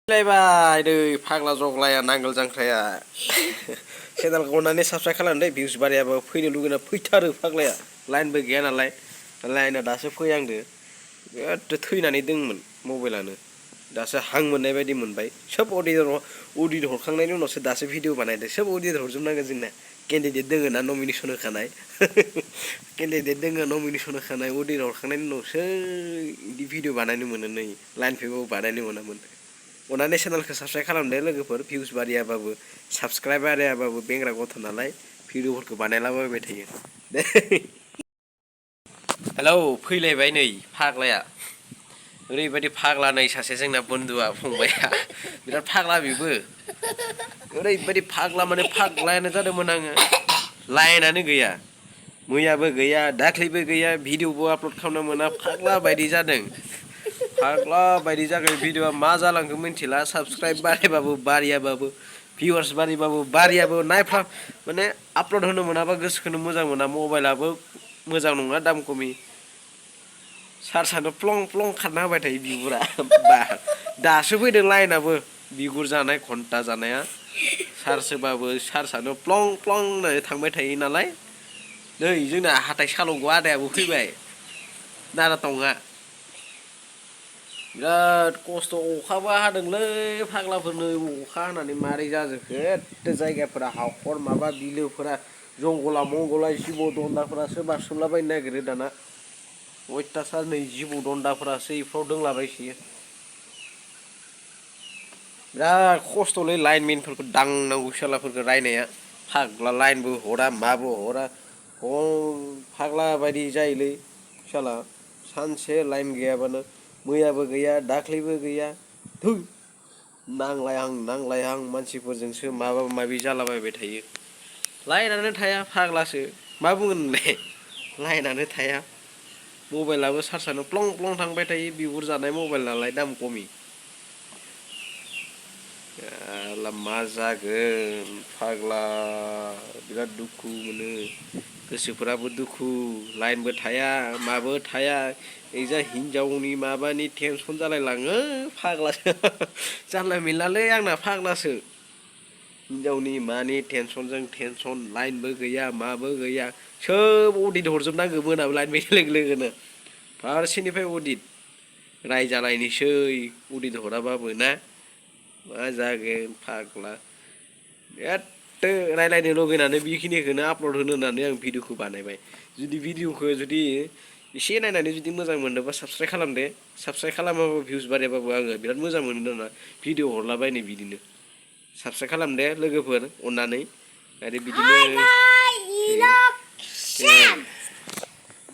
लायबाय दै फाग्ला जगलाया नांगोल जांख्राया चेनेलखौ अननानै साबस्क्राइब खालामदो भिउस बारायाबो फैनो लुगैना फैथारो फाग्लाया लाइनबो गैया नालाय लाइना दासो फैहांदो बिराद थैनानै दंमोन मबाइलानो दासो हां मोननाय बायदि मोनबाय सोब अडिट हरखांनायनि उनावसो दासो भिडिअ बानायदों सोब अडिट हरजोबनांगोन जोंना केन्डिडेट दोङो ना नमिनेसन होखानाय केन्डिडेट दोङो नमिनेसन होखानाय अडिट हरखांनायनि उनावसो बिदि भिडिअ बानायनो मोनो नै लाइन पेबो बानायनो मोनामोन अननानै चेनेलखौ साबस्क्राइब खालामदो लोगोफोर भिउस बारायाबाबो साबस्क्राइब बारायाबाबो बेंग्रा गथ' नालाय भिडिअफोरखौ बानायलाबायबाय थायो दे हेलौ फैलायबाय नै फाग्लाया ओरैबायदि फाग्ला नै सासे जोंना बन्धुआ फंबाया बिराद फाग्ला बेबो ओरैबायदि फाग्ला माने फाग्लायानो जादोंमोन आङो लाइनानो गैया मैयाबो गैया दाख्लैबो गैया भिडिअबो आपल'ड खालामनो मोना फाग्ला बायदि जादों फाग्ला बायदि जागोन भिडिअआ मा जालांखो मिथिला साबस्क्राइब बारायबाबो बारियाबाबो भिउवार्स बारिबाबो बारियाबो नायफ्ला माने आपल'ड होनो मोनाबा गोसोखौनो मोजां मोना मबाइलाबो मोजां नङा दाम खमि सार्जआनो प्लं प्लं खारना होबाय थायो बिगुरा बा दासो फैदों लाइनाबो बिगुर जानाय घन्टा जानाया सार्ज होबाबो सार्जआनो प्लं प्लं होननानै थांबाय थायो नालाय नै जोंना हाथाय सालंगौ आदायाबो फैबाय नाराथंआ बिराद खस्थ' अखाबो हादोंलै फाग्लाफोरनो अखा हानानै मारै जाजोबखो एथे जायगाफोरा हाखर माबा बिलोफोरा जंगला मंगला जिबौ दन्दाफोरासो बारसोमलाबायनो नागिरो दाना अयथासार नै जिबौ दन्दाफोरासो इफ्राव दंलाबायसोयो बिराद खस्थ'लै लाइनमेनफोरखौ दांनांगौ फिसालाफोरखौ रायनाया फाग्ला लाइनबो हरा माबो हरा फाग्ला बायदि जायोलै फिसाला सानसे लाइन गैयाबानो मैयाबो गैया दाख्लैबो गैया थै नांलायहां मानसिफोरजोंसो माबा माबि जालाबायबाय थायो लाइनानो थाया फाग्लासो मा बुंगोन नोंलाय लाइनानो थाया मबाइलाबो सार्जआनो प्लं प्लं थांबाय थायो बिगुर जानाय मबाइल नालाय दाम खमि मा जागोन फाग्ला बिराद दुखु मोनो गोसोफोराबो दुखु लाइनबो थाया माबो थाया एजा हिनजावनि माबानि टेनसन जालायलाङो फाग्लासो जानला मेनलालै आंना फाग्लासो हिनजावनि मानि टेनसनजों टेनसन लाइनबो गैया माबो गैया सोब अडिट हरजोबनांगौ मोनाबो लाइन फैनाय लोगो लोगोनो फारसेनिफ्राय अडिट रायजालायनोसै अडिट हराबाबो ना मा जागोन फाग्ला एत्ते रायलायनो लुगैनानै बेखिनिखौनो आपल'ड होनो होननानै आं भिडिअखौ बानायबाय भिडिअखौ एसे नायनानै जुदि मोजां मोनोबा साबस्क्राइब खालामदो साबस्क्राइब खालामाबाबो भिउस बारायाबाबो आङो बिराद मोजां मोनो दाना भिडिअ हरलाबायनो बिदिनो साबस्क्राइब खालामदो लोगोफोर अननानै आरो बिदिनो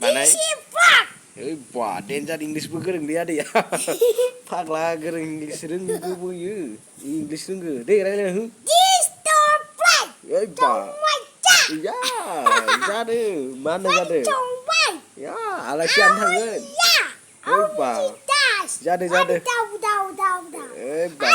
बानाय ओइ बा डेन्जार इंलिसबो गोरोंलै आदैया फाग्ला गोरों इंलिस रोंगौबोयो इंलिस रोंगो दे रायलायना हो ओइ बा या जादो मा होनना जादो या आलासि जानो थांगोन ओइ बा जादो ओइ बा